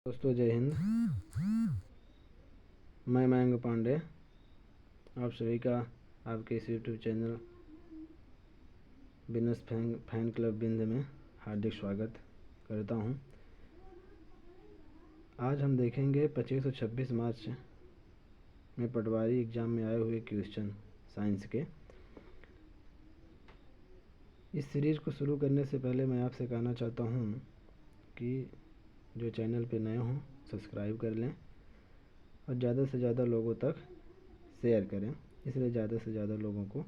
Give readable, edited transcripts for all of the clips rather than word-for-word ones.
दोस्तों जय हिंद। मैं मयंक पांडे आप सभी का आपके इस YouTube channel business fan club बिंद में हार्दिक स्वागत करता हूं। आज हम देखेंगे 25 और 26 मार्च में पटवारी एग्ज़ाम में आए हुए क्वेश्चन साइंस के। इस सीरीज़ को शुरू करने से पहले मैं आपसे कहना चाहता हूं कि जो चैनल पे नए हों सब्सक्राइब कर लें और ज़्यादा से ज़्यादा लोगों तक शेयर करें, इसलिए ज़्यादा से ज़्यादा लोगों को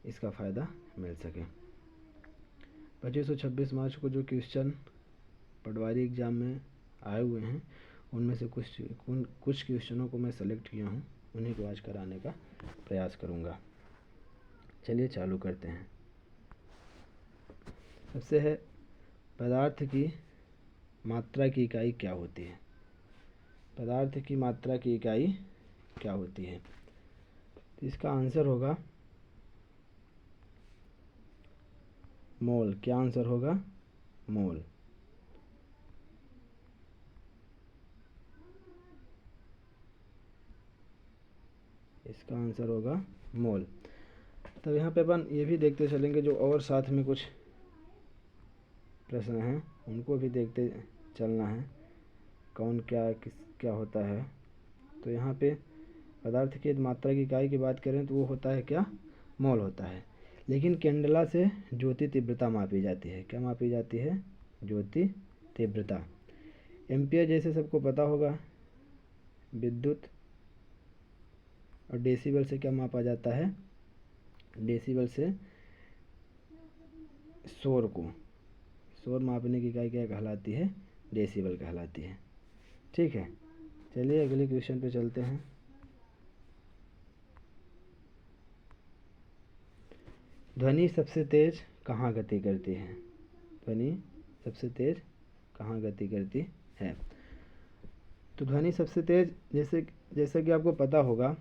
इसका फ़ायदा मिल सके। 25 और 26 मार्च को जो क्वेश्चन पटवारी एग्ज़ाम में आए हुए हैं उनमें से कुछ क्वेश्चनों को मैं सेलेक्ट किया हूँ, उन्हीं को आज कराने का प्रयास करूँगा। चलिए चालू करते हैं। सबसे है पदार्थ की मात्रा की इकाई क्या होती है। पदार्थ की मात्रा की इकाई क्या होती है, तो इसका आंसर होगा मोल। क्या आंसर होगा? मोल। इसका आंसर होगा मोल। तब यहाँ पे अपन ये भी देखते चलेंगे, जो और साथ में कुछ प्रश्न हैं उनको भी देखते चलना है, कौन क्या होता है। तो यहाँ पे पदार्थ की मात्रा की इकाई की बात करें तो वो होता है क्या? मोल होता है। लेकिन कैंडला से ज्योति तीव्रता मापी जाती है। क्या मापी जाती है? ज्योति तीव्रता। एम्पियर जैसे सबको पता होगा। विद्युत और डेसिबल से क्या मापा जाता है? डेसिबल से शोर मापने की इकाई क्या कहलाती है? डेसिबल कहलाती है। ठीक है, चलिए अगले क्वेश्चन पे चलते हैं। ध्वनि सबसे तेज कहाँ गति करती है? ध्वनि सबसे तेज कहाँ गति करती है? तो ध्वनि सबसे तेज जैसे कि आपको पता होगा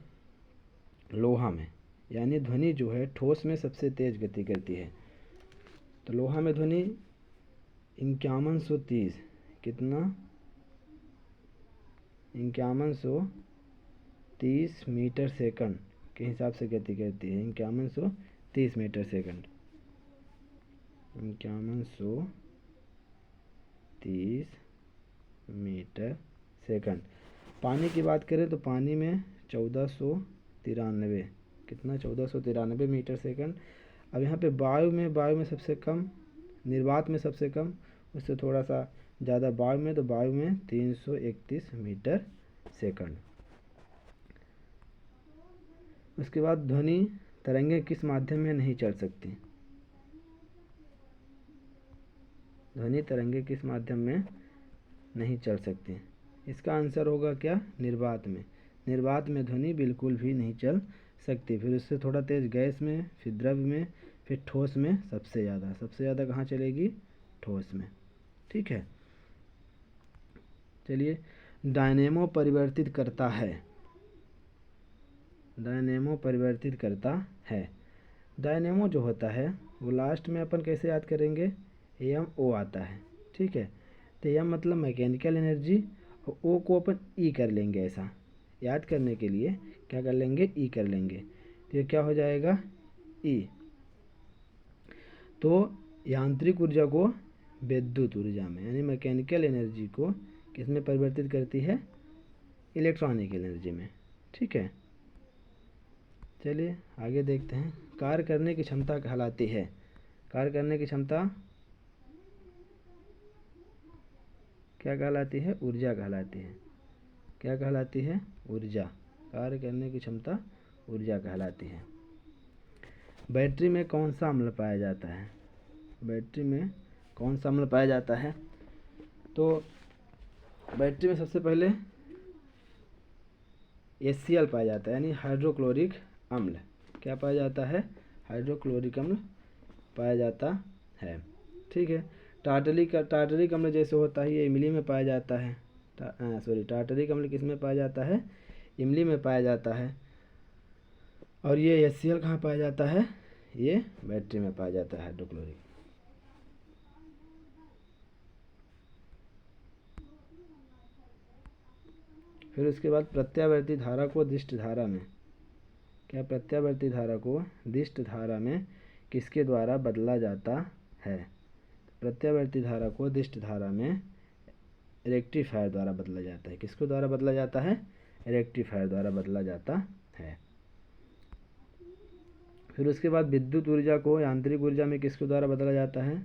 लोहा में, यानी ध्वनि जो है ठोस में सबसे तेज गति करती है। तो लोहा में ध्वनि 5130 कितना? 5130 मीटर सेकंड के हिसाब से गति करती है। 5130 मीटर सेकंड। 5130 metre second. पानी की बात करें तो पानी में 1493 कितना? 1493 मीटर सेकंड। अब यहाँ पे वायु में सबसे कम, निर्वात में सबसे कम, उससे थोड़ा सा ज़्यादा वायु में, तो वायु में 331 मीटर सेकंड। उसके बाद ध्वनि तरंगें किस माध्यम में नहीं चल सकती? ध्वनि तरंगें किस माध्यम में नहीं चल सकती? इसका आंसर होगा क्या? निर्वात में। निर्वात में ध्वनि बिल्कुल भी नहीं चल सकती। फिर उससे थोड़ा तेज गैस में, फिर द्रव्य में, फिर ठोस में सबसे ज़्यादा कहाँ चलेगी? ठोस में। ठीक है, चलिए। डायनेमो परिवर्तित करता है। डायनेमो परिवर्तित करता है। डायनेमो जो होता है वो लास्ट में अपन कैसे याद करेंगे? एम ओ आता है। ठीक है, तो एम मतलब मैकेनिकल एनर्जी और ओ को अपन ई कर लेंगे। ऐसा याद करने के लिए क्या कर लेंगे? ई कर लेंगे। तो ये क्या हो जाएगा? ई। तो यांत्रिक ऊर्जा को विद्युत ऊर्जा में, यानी मैकेनिकल एनर्जी को किस में परिवर्तित करती है? इलेक्ट्रॉनिक एनर्जी में। ठीक है, चलिए आगे देखते हैं। कार्य करने की क्षमता कहलाती है। कार्य करने की क्षमता क्या कहलाती है? ऊर्जा कहलाती है। क्या कहलाती है? ऊर्जा। कार्य करने की क्षमता ऊर्जा कहलाती है। बैटरी में कौन सा अम्ल पाया जाता है? बैटरी में कौन सा अम्ल पाया जाता है? तो बैटरी में सबसे पहले HCl पाया जाता है, यानी हाइड्रोक्लोरिक अम्ल। क्या पाया जाता है? हाइड्रोक्लोरिक अम्ल पाया जाता है। ठीक है, टार्टरिक अम्ल जैसे होता है ये इमली में पाया जाता है। टार्टरिक अम्ल किस में पाया जाता है? इमली में पाया जाता है। और ये HCl कहाँ पाया जाता है? ये बैटरी में पाया जाता है, हाइड्रोक्लोरिक। फिर उसके बाद प्रत्यावर्ती धारा को दिष्ट धारा में, क्या प्रत्यावर्ती धारा को दिष्ट धारा में किसके द्वारा बदला जाता है? प्रत्यावर्ती धारा को दिष्ट धारा में रेक्टिफायर द्वारा बदला जाता है। किसके द्वारा बदला जाता है? रेक्टिफायर द्वारा बदला जाता है। फिर उसके बाद विद्युत ऊर्जा को यांत्रिक ऊर्जा में किसके द्वारा बदला जाता है?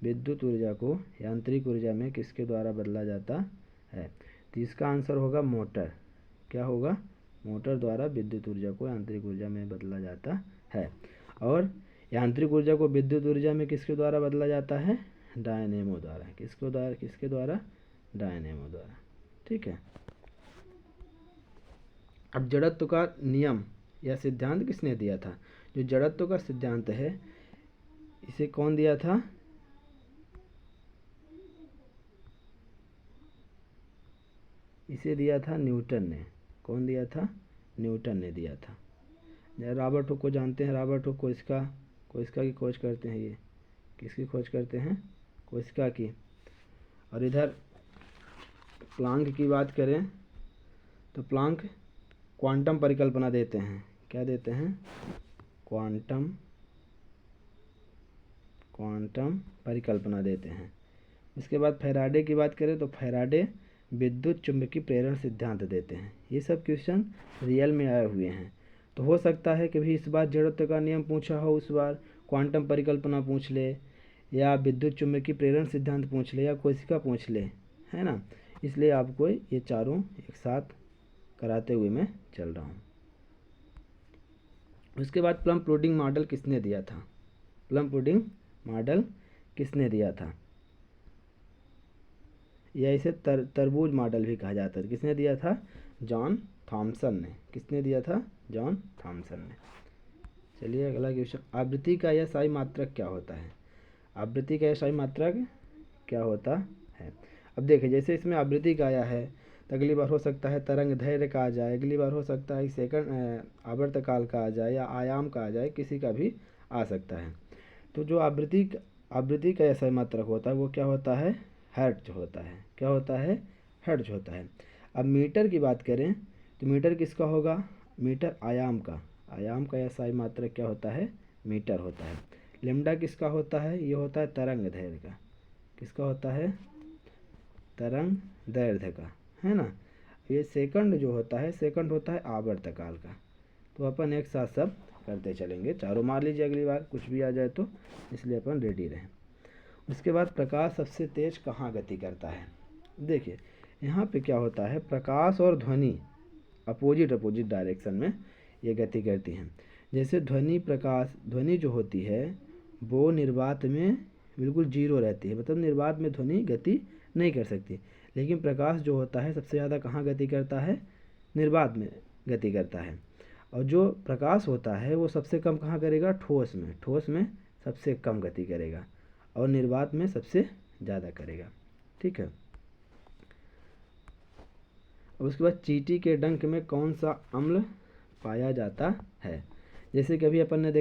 विद्युत ऊर्जा को यांत्रिक ऊर्जा में किसके द्वारा बदला जाता है? तो इसका आंसर होगा मोटर। क्या होगा? मोटर द्वारा विद्युत ऊर्जा को यांत्रिक ऊर्जा में बदला जाता है। और यांत्रिक ऊर्जा को विद्युत ऊर्जा में किसके द्वारा बदला जाता है? डायनेमो द्वारा। किसके द्वारा? डायनेमो द्वारा। ठीक है। अब जड़त्व का नियम या सिद्धांत किसने दिया था? जो जड़त्व का सिद्धांत है इसे कौन दिया था? इसे दिया था न्यूटन ने। कौन दिया था? न्यूटन ने दिया था। रॉबर्ट हुक को जानते हैं। रॉबर्ट हुक कोशिका की खोज करते हैं। ये किसकी खोज करते हैं? कोशिका की। और इधर प्लांक की बात करें तो प्लांक क्वांटम परिकल्पना देते हैं। क्या देते हैं? क्वांटम परिकल्पना देते हैं। उसके बाद फैराडे की बात करें तो फैराडे विद्युत चुंबकीय प्रेरण सिद्धांत देते हैं। ये सब क्वेश्चन रियल में आए हुए हैं। तो हो सकता है कि भी इस बार जड़त्व का नियम पूछा हो, उस बार क्वांटम परिकल्पना पूछ ले, या विद्युत चुंबकीय प्रेरण सिद्धांत पूछ ले, या कोशिका पूछ ले, है ना। इसलिए आपको ये चारों एक साथ कराते हुए मैं चल रहा हूँ। उसके बाद प्लम पुडिंग मॉडल किसने दिया था? प्लम पुडिंग मॉडल किसने दिया था? या इसे तरबूज मॉडल भी कहा जाता है। किसने दिया था? जॉन थॉमसन ने। किसने दिया था? जॉन थॉमसन ने। चलिए अगला क्वेश्चन। आवृत्ति का यह सही मात्रक क्या होता है? आवृत्ति का यह सही मात्रक क्या होता है? अब देखिए, जैसे इसमें आवृत्ति का आया है तो अगली बार हो सकता है तरंग दैर्घ्य का आ जाए, अगली बार हो सकता है सेकंड आवर्तकाल का आ जाए, या आयाम का आ जाए, किसी का भी आ सकता है। तो जो आवृत्ति का यह सही मात्रक होता है वो क्या होता है? हर्ट्ज होता है। क्या होता है? हर्ट्ज होता है। अब मीटर की बात करें तो मीटर किसका होगा? मीटर आयाम का यह सही मात्रक क्या होता है? मीटर होता है। लैम्डा किसका होता है? ये होता है तरंग दैर्घ्य का। किसका होता है? तरंग दैर्घ्य का, है ना। ये सेकंड जो होता है, सेकंड होता है आवर्तकाल का। तो अपन एक साथ सब करते चलेंगे, चारों मार लीजिए अगली बार कुछ भी आ जाए तो, इसलिए अपन रेडी रहें। उसके बाद प्रकाश सबसे तेज कहाँ गति करता है? देखिए यहाँ पे क्या होता है, प्रकाश और ध्वनि अपोजिट डायरेक्शन में ये गति करती हैं। जैसे ध्वनि जो होती है वो निर्वात में बिल्कुल जीरो रहती है, मतलब निर्वात में ध्वनि गति नहीं कर सकती। लेकिन प्रकाश जो होता है सबसे ज़्यादा कहाँ गति करता है? निर्वात में गति करता है। और जो प्रकाश होता है वो सबसे कम कहाँ करेगा? ठोस में सबसे कम गति करेगा, और निर्वात में सबसे ज़्यादा करेगा। ठीक है। अब उसके बाद चींटी के डंक में कौन सा अम्ल पाया जाता है? जैसे कि अभी अपन ने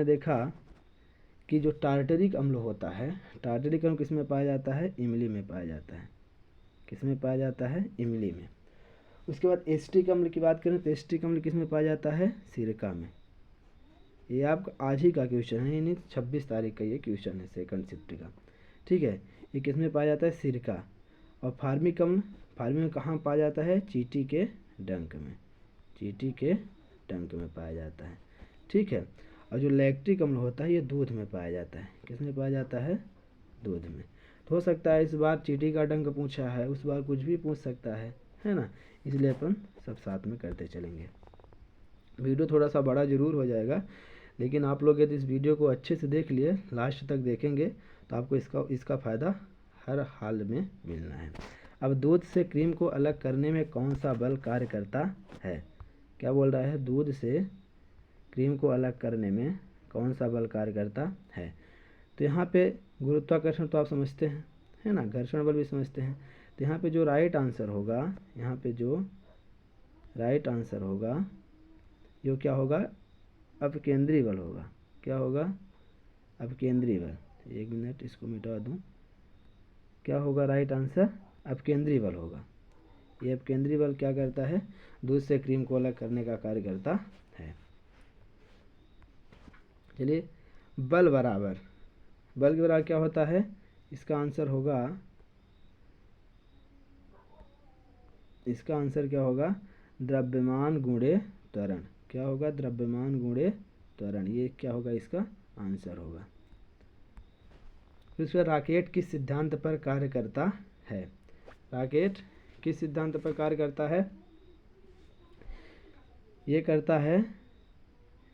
देखा, कि जो टार्टरिक अम्ल होता है, टार्टरिक अम्ल किस में पाया जाता है? इमली में पाया जाता है। किस में पाया जाता है? इमली में। उसके बाद एसिटिक अम्ल की बात करें तो एसिटिक अम्ल किस में पाया जाता है? सिरका में। ये आपका आज ही का क्वेश्चन है, यानी 26 तारीख का ये क्वेश्चन है सेकंड शिफ्ट का। ठीक है। ये किस में पाया जाता है? सिरका। और फार्मिक अम्ल में कहाँ पाया जाता है? चींटी के डंक में पाया जाता है। ठीक है। और जो लैक्टिक अम्ल होता है ये दूध में पाया जाता है। किस में पाया जाता है? दूध में। तो हो सकता है इस बार चींटी का डंक पूछा है, उस बार कुछ भी पूछ सकता है ना। इसलिए अपन सब साथ में करते चलेंगे। वीडियो थोड़ा सा बड़ा ज़रूर हो जाएगा, लेकिन आप लोग यदि इस वीडियो को अच्छे से देख लिए, लास्ट तक देखेंगे तो आपको इसका फ़ायदा हर हाल में मिलना है। अब दूध से क्रीम को अलग करने में कौन सा बल कार्य करता है? क्या बोल रहा है? दूध से क्रीम को अलग करने में कौन सा बल कार्य करता है? तो यहाँ पे गुरुत्वाकर्षण तो आप समझते हैं, है ना, घर्षण बल भी समझते हैं। तो यहाँ पे जो राइट आंसर होगा, जो क्या होगा? अपकेंद्री बल होगा। क्या होगा? अपकेंद्री बल, एक मिनट इसको मिटा दूँ। क्या होगा राइट आंसर? अपकेंद्री बल होगा। ये अपकेंद्री बल क्या करता है? दूध से क्रीम को अलग करने का कार्य करता है। चलिए, बल बराबर, बल के बराबर क्या होता है? इसका आंसर क्या होगा? द्रव्यमान गुणे त्वरण। क्या होगा? द्रव्यमान गुणे त्वरण। ये क्या होगा? इसका आंसर होगा। फिर राकेट किस सिद्धांत पर कार्य करता है? राकेट किस सिद्धांत पर कार्य करता है? ये करता है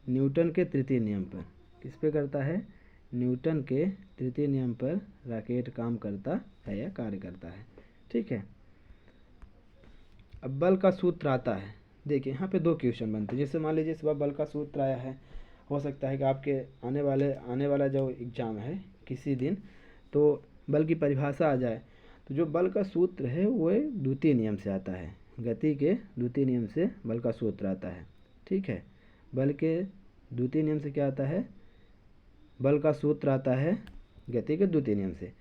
न्यूटन के तृतीय नियम पर। किस पे करता है? न्यूटन के तृतीय नियम पर राकेट काम करता है या कार्य करता है। ठीक है। अब बल का सूत्र आता है। देखिए यहाँ पे दो क्वेश्चन बनते हैं। जैसे मान लीजिए इस बार बल का सूत्र आया है, हो सकता है कि आपके आने वाला जो एग्ज़ाम है किसी दिन, तो बल की परिभाषा आ जाए। तो जो बल का सूत्र है वो द्वितीय नियम से आता है। गति के द्वितीय नियम से बल का सूत्र आता है। ठीक है। बल के द्वितीय नियम से क्या आता है? बल का सूत्र आता है गति के द्वितीय नियम से।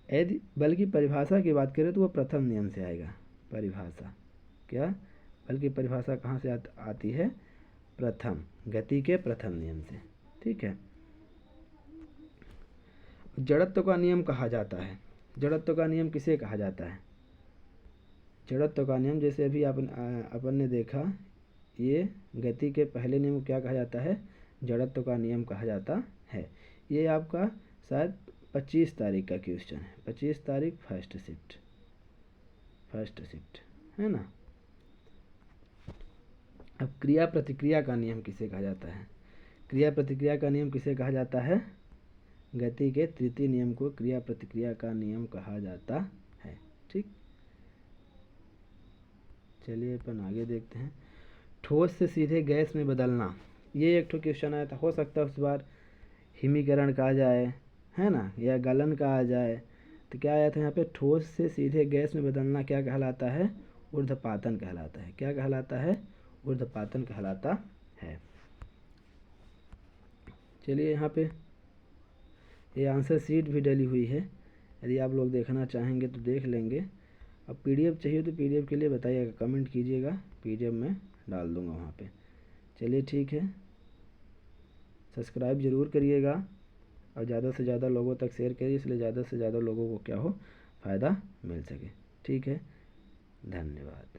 यदि बल की परिभाषा की बात करें तो वो प्रथम नियम से आएगा। परिभाषा क्या? बल की परिभाषा कहाँ से आती है? प्रथम, गति के प्रथम नियम से। ठीक है। जड़त्व का नियम कहा जाता है। जड़त्व का नियम किसे कहा जाता है? जड़त्व का नियम, जैसे अभी अपन ने देखा, ये गति के पहले नियम को क्या कहा जाता है? जड़त्व का नियम कहा जाता है। ये आपका शायद 25 तारीख का क्वेश्चन है। 25 तारीख फर्स्ट शिफ्ट है ना। अब क्रिया प्रतिक्रिया का नियम किसे कहा जाता है? क्रिया प्रतिक्रिया का नियम किसे कहा जाता है? गति के तृतीय नियम को क्रिया प्रतिक्रिया का नियम कहा जाता है। ठीक। चलिए अपन आगे देखते हैं। ठोस से सीधे गैस में बदलना, ये एक ठो क्वेश्चन आया था। हो सकता है उस बार हिमीकरण का आ जाए, है ना, या गलन का आ जाए। तो क्या आया था यहाँ पे? ठोस से सीधे गैस में बदलना क्या कहलाता है? ऊर्ध्वपातन कहलाता है। क्या कहलाता है? ऊर्ध्वपातन कहलाता है। चलिए, यहाँ पे ये आंसर शीट भी डली हुई है। यदि आप लोग देखना चाहेंगे तो देख लेंगे। अब पीडीएफ चाहिए तो पीडीएफ के लिए बताइएगा, कमेंट कीजिएगा, पीडीएफ में डाल दूँगा वहाँ पे। चलिए ठीक है, सब्सक्राइब ज़रूर करिएगा और ज़्यादा से ज़्यादा लोगों तक शेयर करिए, इसलिए ज़्यादा से ज़्यादा लोगों को क्या हो, फ़ायदा मिल सके। ठीक है, धन्यवाद।